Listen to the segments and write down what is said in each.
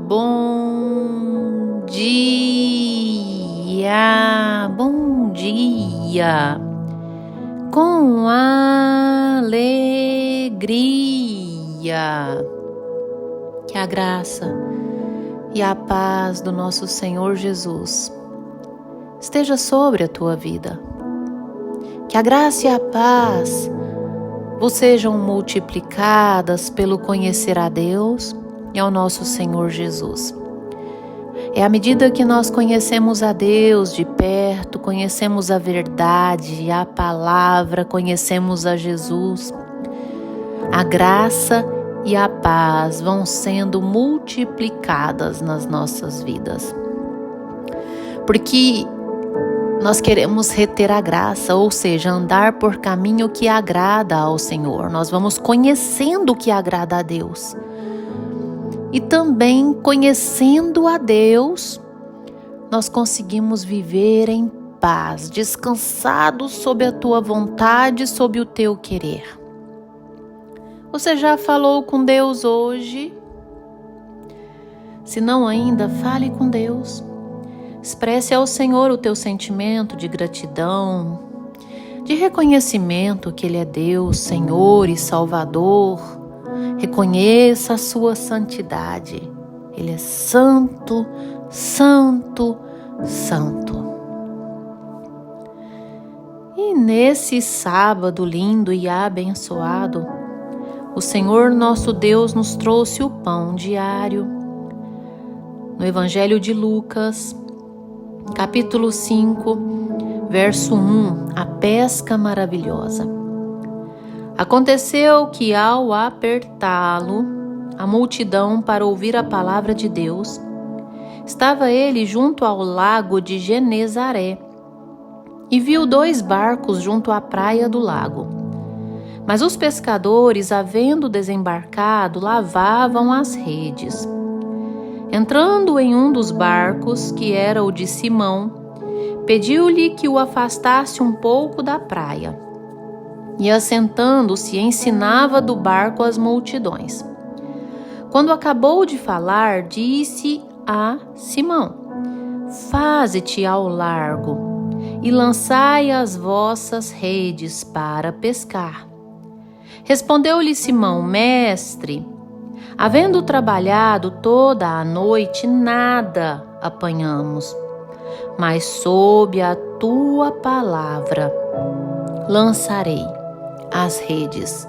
bom dia, bom dia, com alegria. Que a graça e a paz do nosso Senhor Jesus esteja sobre a tua vida. Que a graça e a paz vos sejam multiplicadas pelo conhecer a Deus e ao nosso Senhor Jesus. É à medida que nós conhecemos a Deus de perto, conhecemos a verdade, a palavra, conhecemos a Jesus, a graça e a paz vão sendo multiplicadas nas nossas vidas. Porque nós queremos reter a graça, ou seja, andar por caminho que agrada ao Senhor. Nós vamos conhecendo o que agrada a Deus. E também, conhecendo a Deus, nós conseguimos viver em paz, descansados sob a tua vontade, sob o teu querer. Você já falou com Deus hoje? Se não ainda, fale com Deus. Expresse ao Senhor o teu sentimento de gratidão, de reconhecimento que Ele é Deus, Senhor e Salvador. Reconheça a sua santidade. Ele é santo, santo, santo. E nesse sábado lindo e abençoado, o Senhor nosso Deus nos trouxe o pão diário. No Evangelho de Lucas, capítulo 5, verso 1, a pesca maravilhosa. Aconteceu que ao apertá-lo, a multidão para ouvir a palavra de Deus, estava ele junto ao lago de Genezaré e viu 2 barcos junto à praia do lago. Mas os pescadores, havendo desembarcado, lavavam as redes. Entrando em um dos barcos, que era o de Simão, pediu-lhe que o afastasse um pouco da praia. E assentando-se, ensinava do barco as multidões. Quando acabou de falar, disse a Simão: Faze-te ao largo e lançai as vossas redes para pescar. Respondeu-lhe Simão: Mestre, havendo trabalhado toda a noite, nada apanhamos, mas sob a tua palavra lançarei as redes.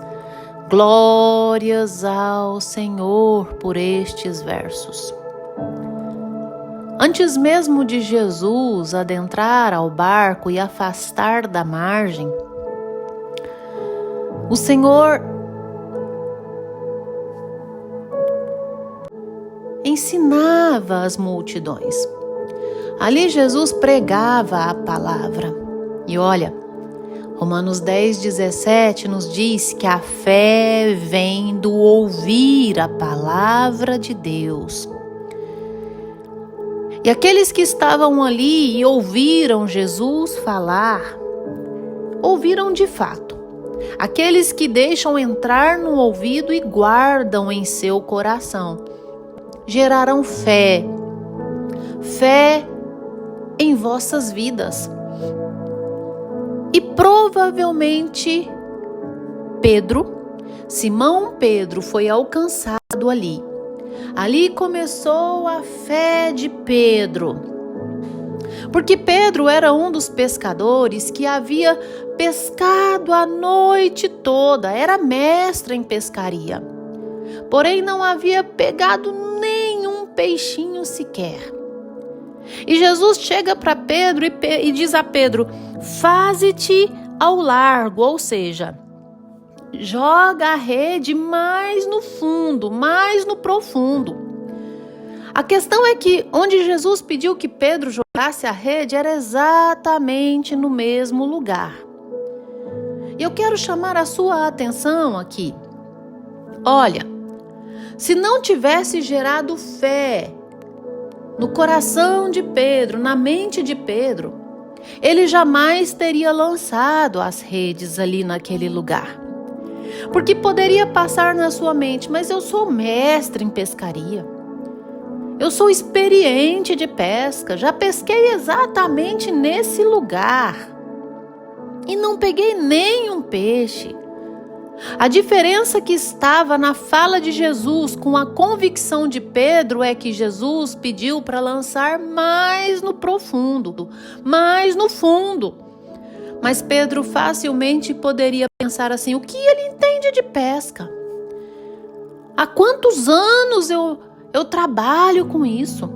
Glórias ao Senhor por estes versos. Antes mesmo de Jesus adentrar ao barco e afastar da margem, o Senhor ensinava as multidões. Ali Jesus pregava a palavra. E olha, Romanos 10:17 nos diz que a fé vem do ouvir a palavra de Deus. E aqueles que estavam ali e ouviram Jesus falar, ouviram de fato. Aqueles que deixam entrar no ouvido e guardam em seu coração, gerarão fé em vossas vidas. E provavelmente Simão Pedro foi alcançado ali. Ali começou a fé de Pedro. Porque Pedro era um dos pescadores que havia pescado a noite toda, era mestre em pescaria. Porém, não havia pegado nenhum peixinho sequer. E Jesus chega para Pedro e diz a Pedro: Faze-te ao largo, ou seja, joga a rede mais no fundo, mais no profundo. A questão é que onde Jesus pediu que Pedro jogasse a rede era exatamente no mesmo lugar. E eu quero chamar a sua atenção aqui. Olha, se não tivesse gerado fé no coração de Pedro, na mente de Pedro, ele jamais teria lançado as redes ali naquele lugar. Porque poderia passar na sua mente: mas eu sou mestre em pescaria. Eu sou experiente de pesca, já pesquei exatamente nesse lugar e não peguei nenhum peixe. A diferença que estava na fala de Jesus com a convicção de Pedro é que Jesus pediu para lançar mais no profundo, mais no fundo. Mas Pedro facilmente poderia pensar assim: o que ele entende de pesca? Há quantos anos eu trabalho com isso?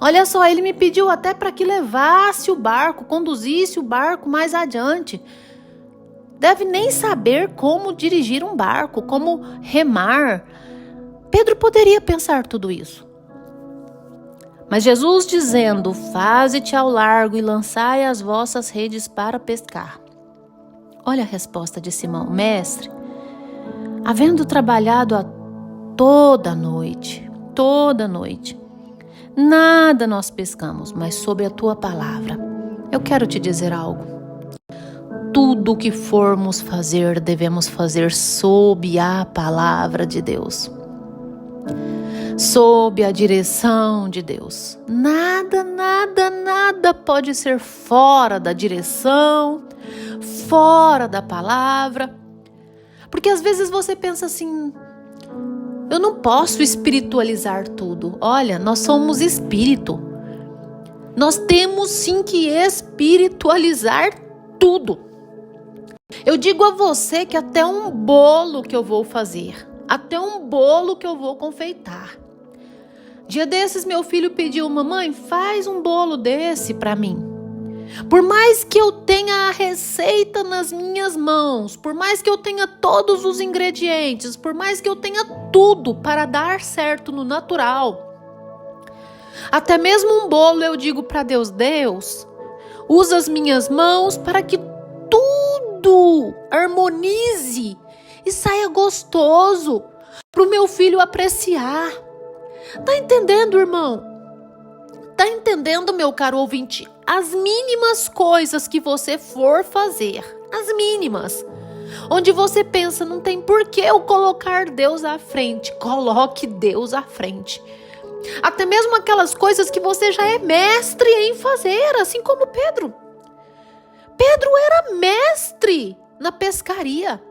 Olha só, ele me pediu até para que levasse o barco, conduzisse o barco mais adiante. Deve nem saber como dirigir um barco, como remar. Pedro poderia pensar tudo isso. Mas Jesus dizendo: faze-te ao largo e lançai as vossas redes para pescar. Olha a resposta de Simão: mestre, havendo trabalhado toda noite, nada nós pescamos, mas sob a tua palavra. Eu quero te dizer algo. Tudo o que formos fazer, devemos fazer sob a palavra de Deus. Sob a direção de Deus. Nada pode ser fora da direção, fora da palavra. Porque às vezes você pensa assim: eu não posso espiritualizar tudo. Olha, nós somos espírito. Nós temos sim que espiritualizar tudo. Eu digo a você que até um bolo que eu vou fazer, até um bolo que eu vou confeitar. Dia desses meu filho pediu: mamãe, faz um bolo desse para mim. Por mais que eu tenha a receita nas minhas mãos, por mais que eu tenha todos os ingredientes, por mais que eu tenha tudo para dar certo no natural, até mesmo um bolo eu digo para Deus: Deus, usa as minhas mãos para que tudo harmonize e saia gostoso para o meu filho apreciar. Tá entendendo, irmão? Tá entendendo, meu caro ouvinte? As mínimas coisas que você for fazer, as mínimas, onde você pensa, não tem por que eu colocar Deus à frente, coloque Deus à frente. Até mesmo aquelas coisas que você já é mestre em fazer, assim como Pedro. Pedro era mestre na pescaria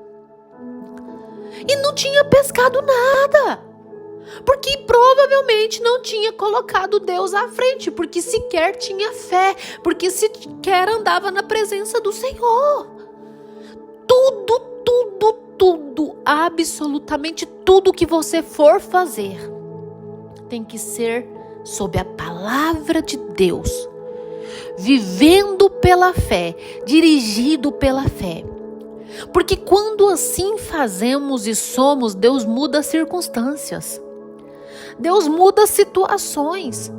e não tinha pescado nada, porque provavelmente não tinha colocado Deus à frente, porque sequer tinha fé, porque sequer andava na presença do Senhor. Tudo, absolutamente tudo que você for fazer tem que ser sob a palavra de Deus, vivendo pela fé, dirigido pela fé. Porque quando assim fazemos e somos, Deus muda as circunstâncias. Deus muda as situações.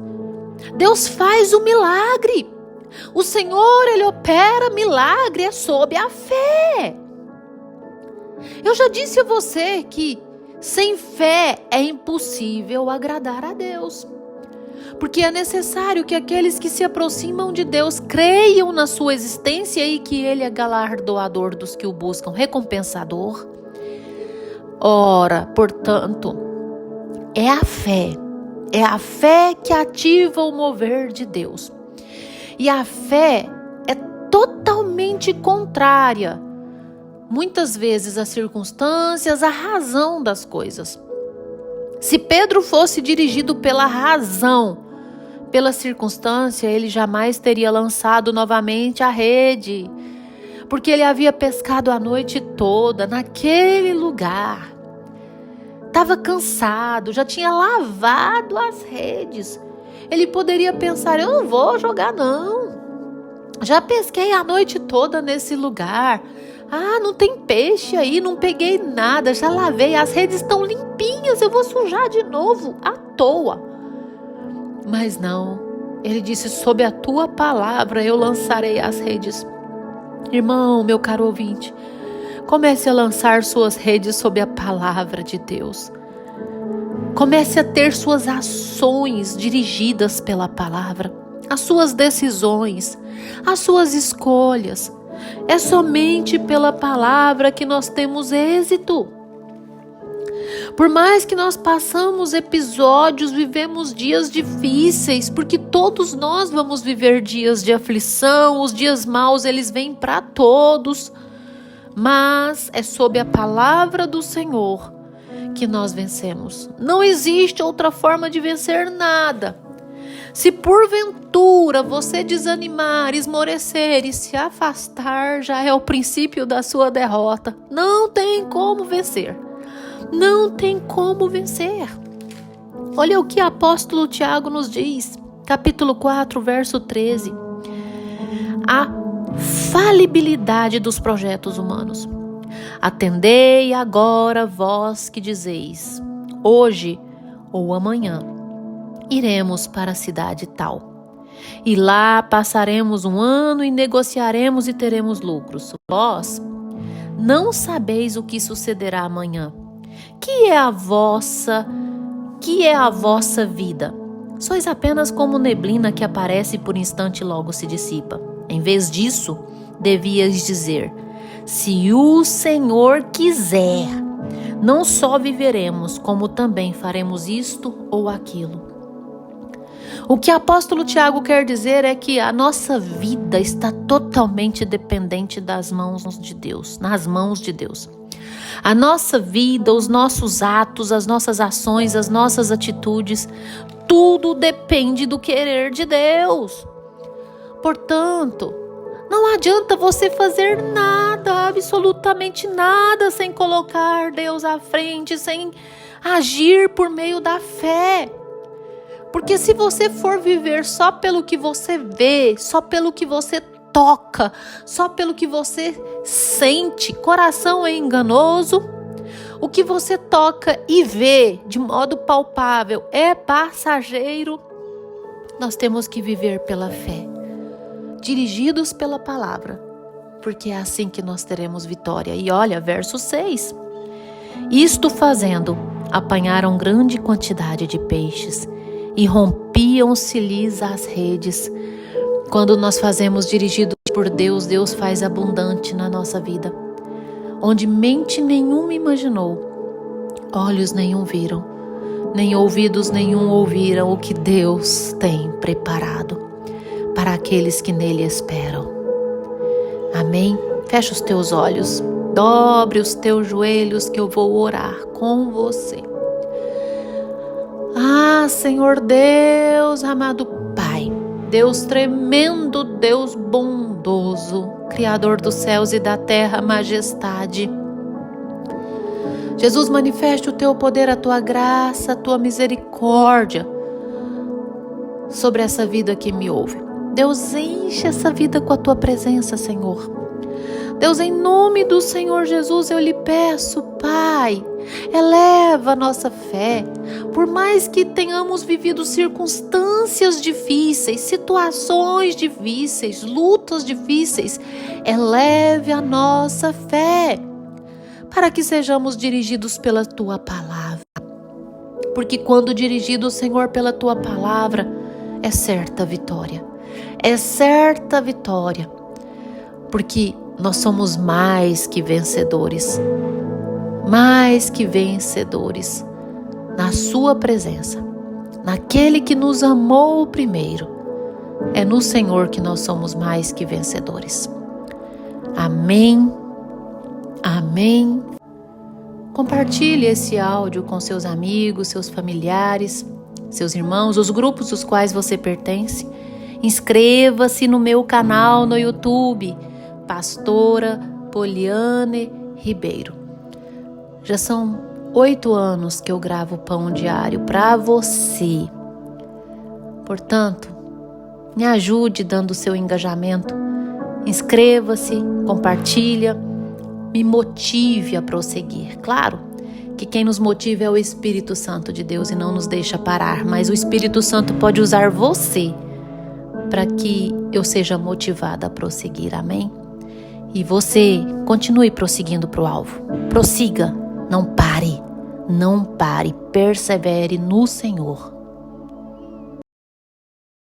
Deus faz o milagre. O Senhor, Ele opera milagre, é sob a fé. Eu já disse a você que sem fé é impossível agradar a Deus. Porque é necessário que aqueles que se aproximam de Deus creiam na sua existência e que Ele é galardoador dos que o buscam, recompensador. Ora, portanto, é a fé que ativa o mover de Deus. E a fé é totalmente contrária, muitas vezes, às circunstâncias, à razão das coisas. Se Pedro fosse dirigido pela razão, pela circunstância, ele jamais teria lançado novamente a rede, porque ele havia pescado a noite toda naquele lugar. Estava cansado, já tinha lavado as redes. Ele poderia pensar: eu não vou jogar não. Já pesquei a noite toda nesse lugar. Ah, não tem peixe aí, não peguei nada, já lavei, as redes estão limpinhas, eu vou sujar de novo, à toa. Mas não, ele disse: sob a tua palavra eu lançarei as redes. Irmão, meu caro ouvinte, comece a lançar suas redes sob a palavra de Deus. Comece a ter suas ações dirigidas pela palavra, as suas decisões, as suas escolhas. É somente pela palavra que nós temos êxito. Por mais que nós passamos episódios, vivemos dias difíceis, porque todos nós vamos viver dias de aflição, os dias maus eles vêm para todos, mas é sob a palavra do Senhor que nós vencemos. Não existe outra forma de vencer nada. Se porventura você desanimar, esmorecer e se afastar, já é o princípio da sua derrota. Não tem como vencer. Não tem como vencer. Olha o que o apóstolo Tiago nos diz, capítulo 4, verso 13. A falibilidade dos projetos humanos. Atendei agora vós que dizeis, hoje ou amanhã iremos para a cidade tal, e lá passaremos um ano e negociaremos e teremos lucros. Vós não sabeis o que sucederá amanhã. Que é a vossa vida? Sois apenas como neblina que aparece por instante e logo se dissipa. Em vez disso, devias dizer, se o Senhor quiser, não só viveremos, como também faremos isto ou aquilo. O que o apóstolo Tiago quer dizer é que a nossa vida está totalmente dependente das mãos de Deus, nas mãos de Deus. A nossa vida, os nossos atos, as nossas ações, as nossas atitudes, tudo depende do querer de Deus. Portanto, não adianta você fazer nada, absolutamente nada, sem colocar Deus à frente, sem agir por meio da fé. Porque se você for viver só pelo que você vê, só pelo que você toca, só pelo que você sente, coração é enganoso, o que você toca e vê de modo palpável é passageiro. Nós temos que viver pela fé, dirigidos pela palavra, porque é assim que nós teremos vitória. E olha, verso 6. Isto fazendo, apanharam grande quantidade de peixes e rompiam-se-lhes as redes. Quando nós fazemos dirigidos por Deus, Deus faz abundante na nossa vida. Onde mente nenhuma imaginou, olhos nenhum viram, nem ouvidos nenhum ouviram o que Deus tem preparado para aqueles que nele esperam. Amém? Fecha os teus olhos, dobre os teus joelhos que eu vou orar com você. Ah, Senhor Deus, amado Pai, Deus tremendo, Deus bondoso, Criador dos céus e da terra, majestade. Jesus, manifeste o teu poder, a tua graça, a tua misericórdia sobre essa vida que me ouve. Deus, enche essa vida com a tua presença, Senhor. Deus, em nome do Senhor Jesus, eu lhe peço, Pai, eleva a nossa fé. Por mais que tenhamos vivido circunstâncias difíceis, situações difíceis, lutas difíceis, eleve a nossa fé, para que sejamos dirigidos pela tua palavra. Porque quando dirigido, Senhor, pela tua palavra, é certa vitória. É certa vitória. Porque nós somos mais que vencedores. Mais que vencedores. Na sua presença. Naquele que nos amou primeiro. É no Senhor que nós somos mais que vencedores. Amém. Amém. Compartilhe esse áudio com seus amigos, seus familiares, seus irmãos, os grupos dos quais você pertence. Inscreva-se no meu canal no YouTube, Pastora Poliane Ribeiro. Já são 8 anos que eu gravo pão diário para você. Portanto, me ajude dando seu engajamento. Inscreva-se, compartilha, me motive a prosseguir. Claro que quem nos motiva é o Espírito Santo de Deus e não nos deixa parar, mas o Espírito Santo pode usar você para que eu seja motivada a prosseguir, amém? E você continue prosseguindo para o alvo. Prossiga, não pare, persevere no Senhor.